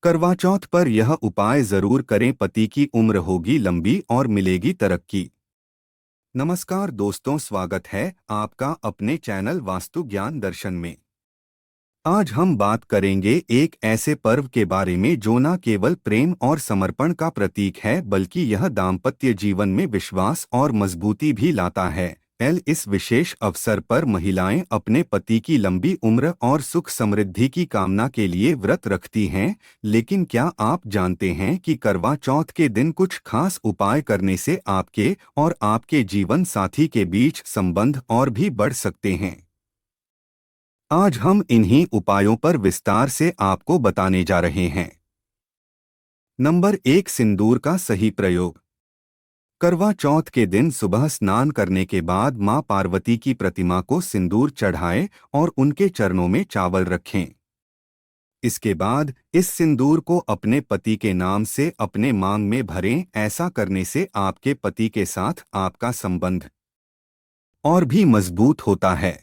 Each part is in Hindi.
करवा चौथ पर यह उपाय जरूर करें, पति की उम्र होगी लंबी और मिलेगी तरक्की। नमस्कार दोस्तों, स्वागत है आपका अपने चैनल वास्तु ज्ञान दर्शन में। आज हम बात करेंगे एक ऐसे पर्व के बारे में जो न केवल प्रेम और समर्पण का प्रतीक है बल्कि यह दाम्पत्य जीवन में विश्वास और मजबूती भी लाता है। इस विशेष अवसर पर महिलाएं अपने पति की लंबी उम्र और सुख समृद्धि की कामना के लिए व्रत रखती हैं। लेकिन क्या आप जानते हैं कि करवा चौथ के दिन कुछ खास उपाय करने से आपके और आपके जीवन साथी के बीच संबंध और भी बढ़ सकते हैं। आज हम इन्हीं उपायों पर विस्तार से आपको बताने जा रहे हैं। नंबर 1, सिंदूर का सही प्रयोग। करवा चौथ के दिन सुबह स्नान करने के बाद मां पार्वती की प्रतिमा को सिंदूर चढ़ाएं और उनके चरणों में चावल रखें। इसके बाद इस सिंदूर को अपने पति के नाम से अपने मांग में भरें। ऐसा करने से आपके पति के साथ आपका संबंध और भी मजबूत होता है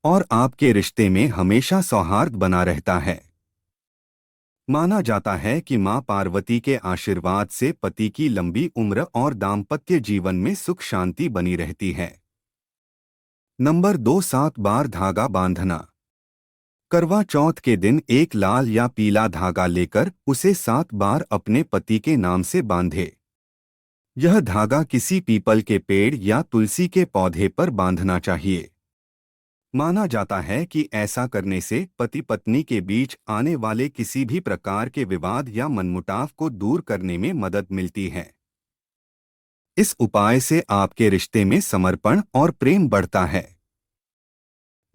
और आपके रिश्ते में हमेशा सौहार्द बना रहता है। माना जाता है कि मां पार्वती के आशीर्वाद से पति की लंबी उम्र और दाम्पत्य जीवन में सुख शांति बनी रहती है। नंबर 2, 7 बार धागा बांधना। करवा चौथ के दिन एक लाल या पीला धागा लेकर उसे 7 बार अपने पति के नाम से बांधे। यह धागा किसी पीपल के पेड़ या तुलसी के पौधे पर बांधना चाहिए। माना जाता है कि ऐसा करने से पति पत्नी के बीच आने वाले किसी भी प्रकार के विवाद या मनमुटाव को दूर करने में मदद मिलती है। इस उपाय से आपके रिश्ते में समर्पण और प्रेम बढ़ता है।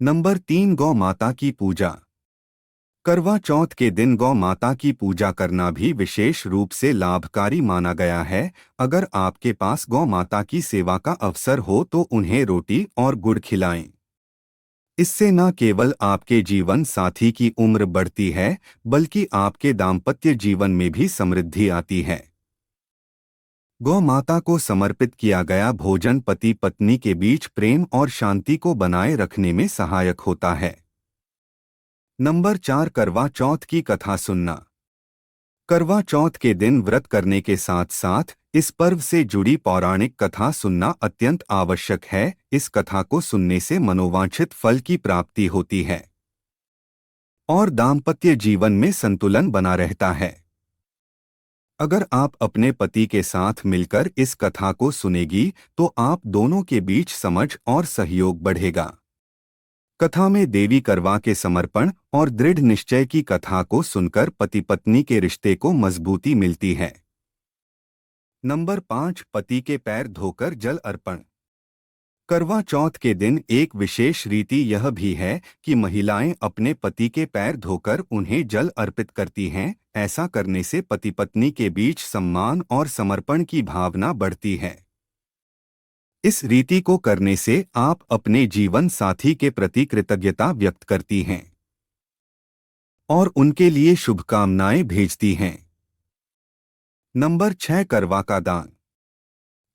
नंबर 3, गौ माता की पूजा। करवा चौथ के दिन गौ माता की पूजा करना भी विशेष रूप से लाभकारी माना गया है। अगर आपके पास गौ माता की सेवा का अवसर हो तो उन्हें रोटी और गुड़ खिलाएं। इससे न केवल आपके जीवन साथी की उम्र बढ़ती है बल्कि आपके दाम्पत्य जीवन में भी समृद्धि आती है। गौ माता को समर्पित किया गया भोजन पति पत्नी के बीच प्रेम और शांति को बनाए रखने में सहायक होता है। नंबर 4, करवा चौथ की कथा सुनना। करवा चौथ के दिन व्रत करने के साथ साथ इस पर्व से जुड़ी पौराणिक कथा सुनना अत्यंत आवश्यक है। इस कथा को सुनने से मनोवांछित फल की प्राप्ति होती है और दाम्पत्य जीवन में संतुलन बना रहता है। अगर आप अपने पति के साथ मिलकर इस कथा को सुनेगी तो आप दोनों के बीच समझ और सहयोग बढ़ेगा। कथा में देवी करवा के समर्पण और दृढ़ निश्चय की कथा को सुनकर पति पत्नी के रिश्ते को मजबूती मिलती है। नंबर 5, पति के पैर धोकर जल अर्पण। करवा चौथ के दिन एक विशेष रीति यह भी है कि महिलाएं अपने पति के पैर धोकर उन्हें जल अर्पित करती हैं। ऐसा करने से पति पत्नी के बीच सम्मान और समर्पण की भावना बढ़ती है। इस रीति को करने से आप अपने जीवन साथी के प्रति कृतज्ञता व्यक्त करती हैं और उनके लिए शुभकामनाएं भेजती हैं। नंबर 6, करवा का दान।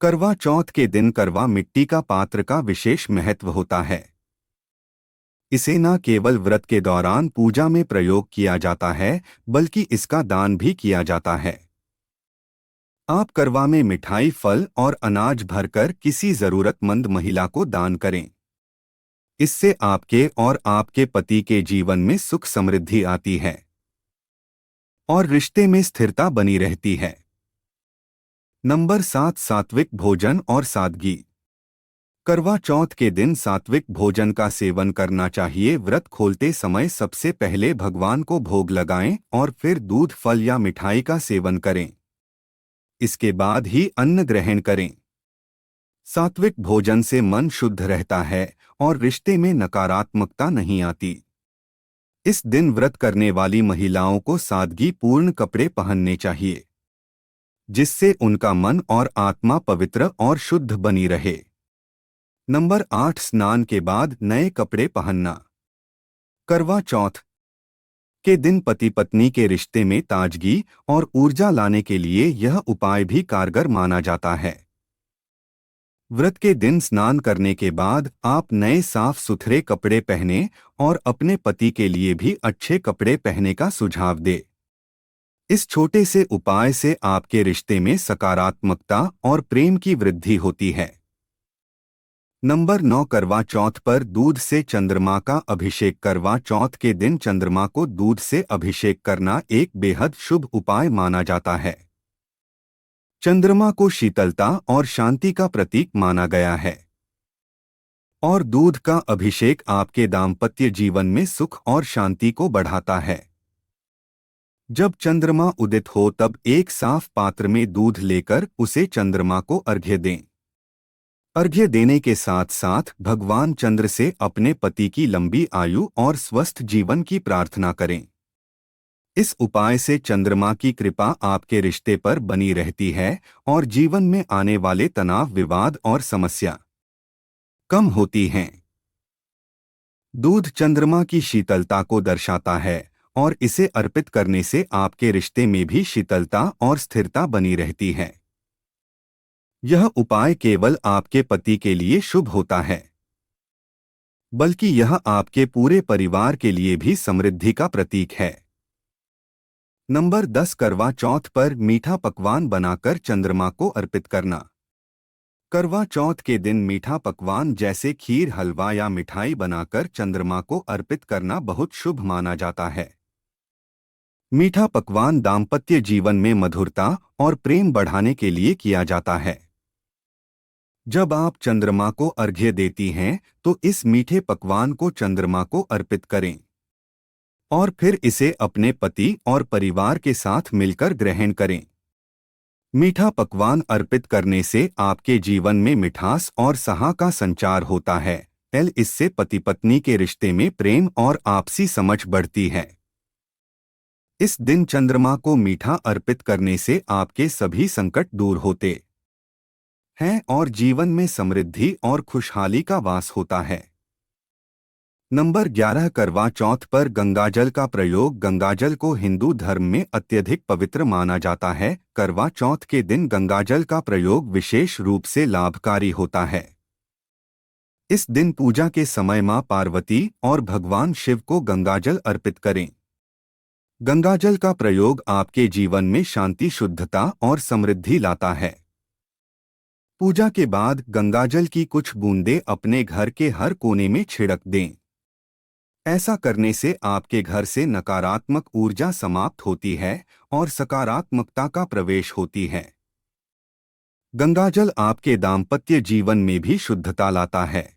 करवा चौथ के दिन करवा मिट्टी का पात्र का विशेष महत्व होता है। इसे न केवल व्रत के दौरान पूजा में प्रयोग किया जाता है बल्कि इसका दान भी किया जाता है। आप करवा में मिठाई, फल और अनाज भरकर किसी जरूरतमंद महिला को दान करें। इससे आपके और आपके पति के जीवन में सुख समृद्धि आती है और रिश्ते में स्थिरता बनी रहती है। नंबर 7, सात्विक भोजन और सादगी। करवा चौथ के दिन सात्विक भोजन का सेवन करना चाहिए। व्रत खोलते समय सबसे पहले भगवान को भोग लगाएं और फिर दूध, फल या मिठाई का सेवन करें। इसके बाद ही अन्न ग्रहण करें। सात्विक भोजन से मन शुद्ध रहता है और रिश्ते में नकारात्मकता नहीं आती। इस दिन व्रत करने वाली महिलाओं को सादगी पूर्ण कपड़े पहनने चाहिए जिससे उनका मन और आत्मा पवित्र और शुद्ध बनी रहे। नंबर 8, स्नान के बाद नए कपड़े पहनना। करवा चौथ के दिन पति पत्नी के रिश्ते में ताजगी और ऊर्जा लाने के लिए यह उपाय भी कारगर माना जाता है। व्रत के दिन स्नान करने के बाद आप नए साफ सुथरे कपड़े पहनें और अपने पति के लिए भी अच्छे कपड़े पहनने का सुझाव दें। इस छोटे से उपाय से आपके रिश्ते में सकारात्मकता और प्रेम की वृद्धि होती है। नंबर 9, करवा चौथ पर दूध से चंद्रमा का अभिषेक। करवा चौथ के दिन चंद्रमा को दूध से अभिषेक करना एक बेहद शुभ उपाय माना जाता है। चंद्रमा को शीतलता और शांति का प्रतीक माना गया है और दूध का अभिषेक आपके दाम्पत्य जीवन में सुख और शांति को बढ़ाता है। जब चंद्रमा उदित हो तब एक साफ पात्र में दूध लेकर उसे चंद्रमा को अर्घ्य दें। अर्घ्य देने के साथ साथ भगवान चंद्र से अपने पति की लंबी आयु और स्वस्थ जीवन की प्रार्थना करें। इस उपाय से चंद्रमा की कृपा आपके रिश्ते पर बनी रहती है और जीवन में आने वाले तनाव, विवाद और समस्या कम होती हैं। दूध चंद्रमा की शीतलता को दर्शाता है और इसे अर्पित करने से आपके रिश्ते में भी शीतलता और स्थिरता बनी रहती है। यह उपाय केवल आपके पति के लिए शुभ होता है, बल्कि यह आपके पूरे परिवार के लिए भी समृद्धि का प्रतीक है। नंबर 10, करवा चौथ पर मीठा पकवान बनाकर चंद्रमा को अर्पित करना। करवा चौथ के दिन मीठा पकवान जैसे खीर, हलवा या मिठाई बनाकर चंद्रमा को अर्पित करना बहुत शुभ माना जाता है। मीठा पकवान दाम्पत्य जीवन में मधुरता और प्रेम बढ़ाने के लिए किया जाता है। जब आप चंद्रमा को अर्घ्य देती हैं तो इस मीठे पकवान को चंद्रमा को अर्पित करें और फिर इसे अपने पति और परिवार के साथ मिलकर ग्रहण करें। मीठा पकवान अर्पित करने से आपके जीवन में मिठास और सहा का संचार होता है। इससे पति पत्नी के रिश्ते में प्रेम और आपसी समझ बढ़ती है। इस दिन चंद्रमा को मीठा अर्पित करने से आपके सभी संकट दूर होते हैं और जीवन में समृद्धि और खुशहाली का वास होता है। नंबर 11, करवा चौथ पर गंगाजल का प्रयोग। गंगाजल को हिंदू धर्म में अत्यधिक पवित्र माना जाता है। करवा चौथ के दिन गंगाजल का प्रयोग विशेष रूप से लाभकारी होता है। इस दिन पूजा के समय मां पार्वती और भगवान शिव को गंगाजल अर्पित करें। गंगाजल का प्रयोग आपके जीवन में शांति, शुद्धता और समृद्धि लाता है। पूजा के बाद गंगाजल की कुछ बूंदें अपने घर के हर कोने में छिड़क दें। ऐसा करने से आपके घर से नकारात्मक ऊर्जा समाप्त होती है और सकारात्मकता का प्रवेश होती है। गंगाजल आपके दाम्पत्य जीवन में भी शुद्धता लाता है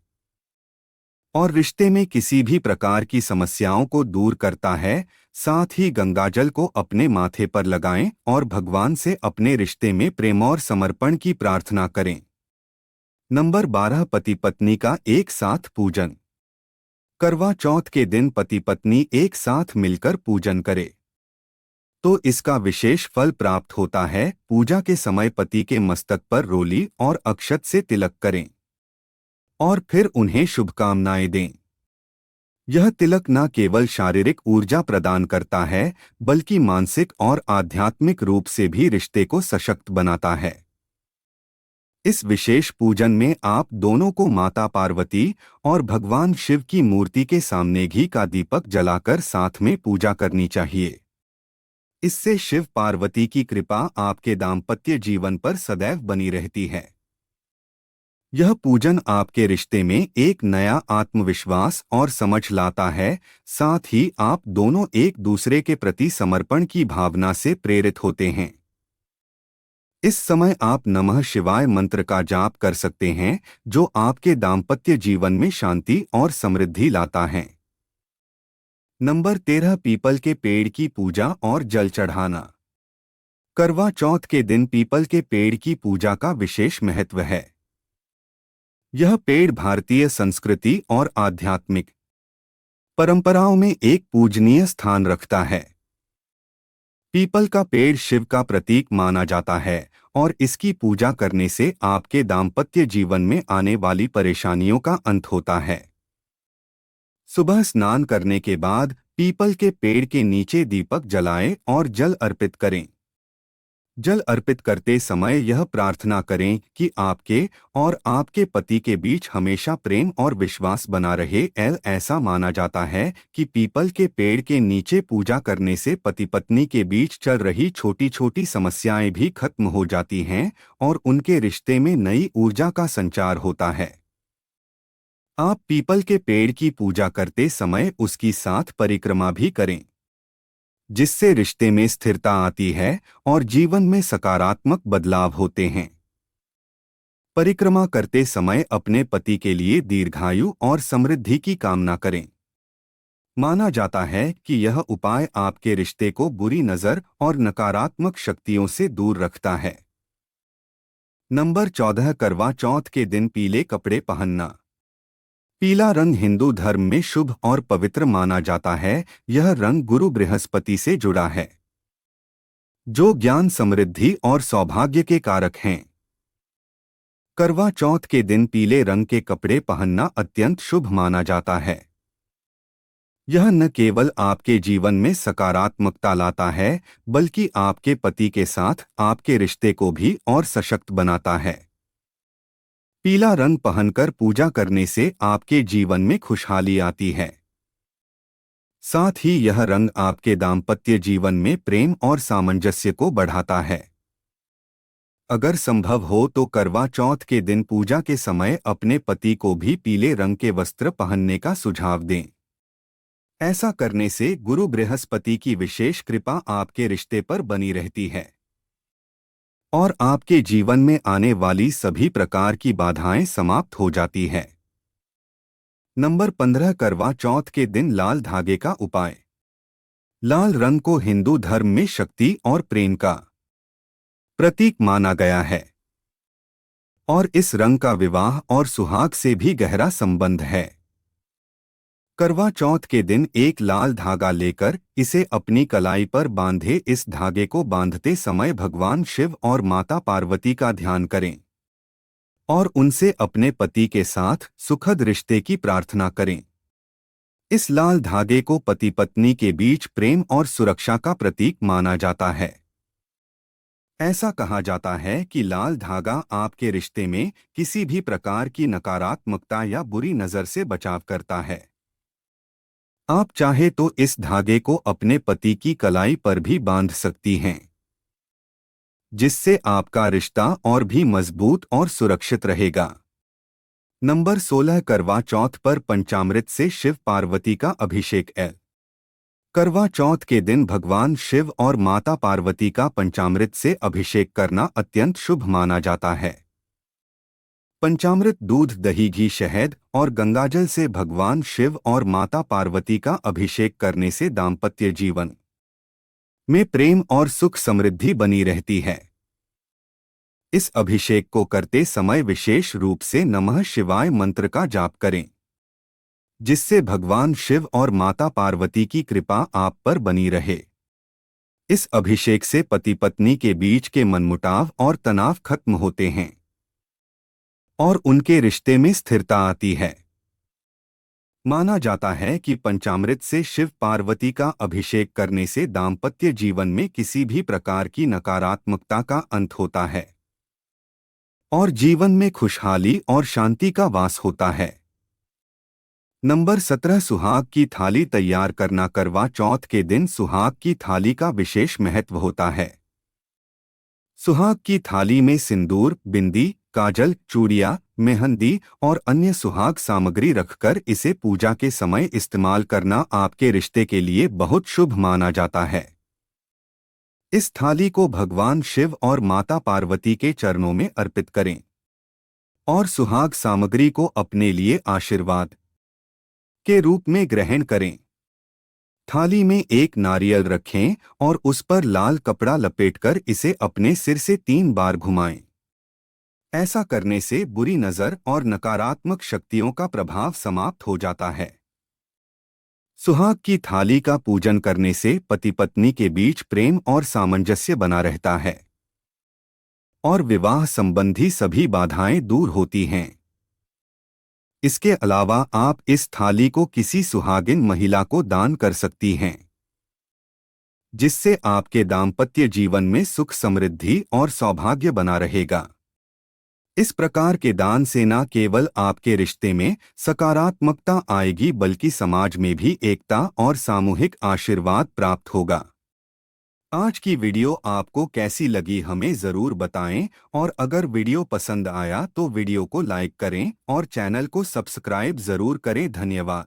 और रिश्ते में किसी भी प्रकार की समस्याओं को दूर करता है। साथ ही गंगाजल को अपने माथे पर लगाएं और भगवान से अपने रिश्ते में प्रेम और समर्पण की प्रार्थना करें। नंबर 12, पति पत्नी का एक साथ पूजन। करवा चौथ के दिन पति पत्नी एक साथ मिलकर पूजन करें तो इसका विशेष फल प्राप्त होता है। पूजा के समय पति के मस्तक पर रोली और अक्षत से तिलक करें और फिर उन्हें शुभकामनाएं दें। यह तिलक न केवल शारीरिक ऊर्जा प्रदान करता है बल्कि मानसिक और आध्यात्मिक रूप से भी रिश्ते को सशक्त बनाता है। इस विशेष पूजन में आप दोनों को माता पार्वती और भगवान शिव की मूर्ति के सामने घी का दीपक जलाकर साथ में पूजा करनी चाहिए। इससे शिव पार्वती की कृपा आपके दाम्पत्य जीवन पर सदैव बनी रहती है। यह पूजन आपके रिश्ते में एक नया आत्मविश्वास और समझ लाता है। साथ ही आप दोनों एक दूसरे के प्रति समर्पण की भावना से प्रेरित होते हैं। इस समय आप नमः शिवाय मंत्र का जाप कर सकते हैं जो आपके दाम्पत्य जीवन में शांति और समृद्धि लाता है। नंबर 13, पीपल के पेड़ की पूजा और जल चढ़ाना। करवा चौथ के दिन पीपल के पेड़ की पूजा का विशेष महत्व है। यह पेड़ भारतीय संस्कृति और आध्यात्मिक परंपराओं में एक पूजनीय स्थान रखता है। पीपल का पेड़ शिव का प्रतीक माना जाता है और इसकी पूजा करने से आपके दाम्पत्य जीवन में आने वाली परेशानियों का अंत होता है। सुबह स्नान करने के बाद पीपल के पेड़ के नीचे दीपक जलाएं और जल अर्पित करें। जल अर्पित करते समय यह प्रार्थना करें कि आपके और आपके पति के बीच हमेशा प्रेम और विश्वास बना रहे। ऐसा माना जाता है कि पीपल के पेड़ के नीचे पूजा करने से पति पत्नी के बीच चल रही छोटी छोटी समस्याएं भी खत्म हो जाती हैं और उनके रिश्ते में नई ऊर्जा का संचार होता है। आप पीपल के पेड़ की पूजा करते समय उसकी 7 परिक्रमा भी करें, जिससे रिश्ते में स्थिरता आती है और जीवन में सकारात्मक बदलाव होते हैं। परिक्रमा करते समय अपने पति के लिए दीर्घायु और समृद्धि की कामना करें। माना जाता है कि यह उपाय आपके रिश्ते को बुरी नजर और नकारात्मक शक्तियों से दूर रखता है। नंबर 14, करवा चौथ के दिन पीले कपड़े पहनना। पीला रंग हिंदू धर्म में शुभ और पवित्र माना जाता है। यह रंग गुरु बृहस्पति से जुड़ा है, जो ज्ञान, समृद्धि और सौभाग्य के कारक हैं। करवा चौथ के दिन पीले रंग के कपड़े पहनना अत्यंत शुभ माना जाता है। यह न केवल आपके जीवन में सकारात्मकता लाता है, बल्कि आपके पति के साथ आपके रिश्ते को भी और सशक्त बनाता है। पीला रंग पहनकर पूजा करने से आपके जीवन में खुशहाली आती है। साथ ही यह रंग आपके दाम्पत्य जीवन में प्रेम और सामंजस्य को बढ़ाता है। अगर संभव हो तो करवा चौथ के दिन पूजा के समय अपने पति को भी पीले रंग के वस्त्र पहनने का सुझाव दें। ऐसा करने से गुरु बृहस्पति की विशेष कृपा आपके रिश्ते पर बनी रहती है और आपके जीवन में आने वाली सभी प्रकार की बाधाएं समाप्त हो जाती है। नंबर 15, करवा चौथ के दिन लाल धागे का उपाय। लाल रंग को हिंदू धर्म में शक्ति और प्रेम का प्रतीक माना गया है और इस रंग का विवाह और सुहाग से भी गहरा संबंध है। करवा चौथ के दिन एक लाल धागा लेकर इसे अपनी कलाई पर बांधे। इस धागे को बांधते समय भगवान शिव और माता पार्वती का ध्यान करें और उनसे अपने पति के साथ सुखद रिश्ते की प्रार्थना करें। इस लाल धागे को पति पत्नी के बीच प्रेम और सुरक्षा का प्रतीक माना जाता है। ऐसा कहा जाता है कि लाल धागा आपके रिश्ते में किसी भी प्रकार की नकारात्मकता या बुरी नज़र से बचाव करता है। आप चाहे तो इस धागे को अपने पति की कलाई पर भी बांध सकती हैं, जिससे आपका रिश्ता और भी मजबूत और सुरक्षित रहेगा। नंबर 16, करवा चौथ पर पंचामृत से शिव पार्वती का अभिषेक। करवा चौथ के दिन भगवान शिव और माता पार्वती का पंचामृत से अभिषेक करना अत्यंत शुभ माना जाता है। पंचामृत दूध, दही, घी, शहद और गंगाजल से भगवान शिव और माता पार्वती का अभिषेक करने से दाम्पत्य जीवन में प्रेम और सुख समृद्धि बनी रहती है। इस अभिषेक को करते समय विशेष रूप से नमः शिवाय मंत्र का जाप करें, जिससे भगवान शिव और माता पार्वती की कृपा आप पर बनी रहे। इस अभिषेक से पति पत्नी के बीच के मनमुटाव और तनाव खत्म होते हैं और उनके रिश्ते में स्थिरता आती है। माना जाता है कि पंचामृत से शिव पार्वती का अभिषेक करने से दाम्पत्य जीवन में किसी भी प्रकार की नकारात्मकता का अंत होता है और जीवन में खुशहाली और शांति का वास होता है। नंबर 17, सुहाग की थाली तैयार करना। करवा चौथ के दिन सुहाग की थाली का विशेष महत्व होता है। सुहाग की थाली में सिंदूर, बिंदी, काजल, चूड़ियां, मेहंदी और अन्य सुहाग सामग्री रखकर इसे पूजा के समय इस्तेमाल करना आपके रिश्ते के लिए बहुत शुभ माना जाता है। इस थाली को भगवान शिव और माता पार्वती के चरणों में अर्पित करें और सुहाग सामग्री को अपने लिए आशीर्वाद के रूप में ग्रहण करें। थाली में एक नारियल रखें और उस पर लाल कपड़ा लपेटकर इसे अपने सिर से 3 बार घुमाएं। ऐसा करने से बुरी नज़र और नकारात्मक शक्तियों का प्रभाव समाप्त हो जाता है। सुहाग की थाली का पूजन करने से पति पत्नी के बीच प्रेम और सामंजस्य बना रहता है और विवाह संबंधी सभी बाधाएं दूर होती हैं। इसके अलावा आप इस थाली को किसी सुहागिन महिला को दान कर सकती हैं, जिससे आपके दाम्पत्य जीवन में सुख समृद्धि और सौभाग्य बना रहेगा। इस प्रकार के दान से न केवल आपके रिश्ते में सकारात्मकता आएगी बल्कि समाज में भी एकता और सामूहिक आशीर्वाद प्राप्त होगा। आज की वीडियो आपको कैसी लगी हमें ज़रूर बताएं और अगर वीडियो पसंद आया तो वीडियो को लाइक करें और चैनल को सब्सक्राइब ज़रूर करें। धन्यवाद।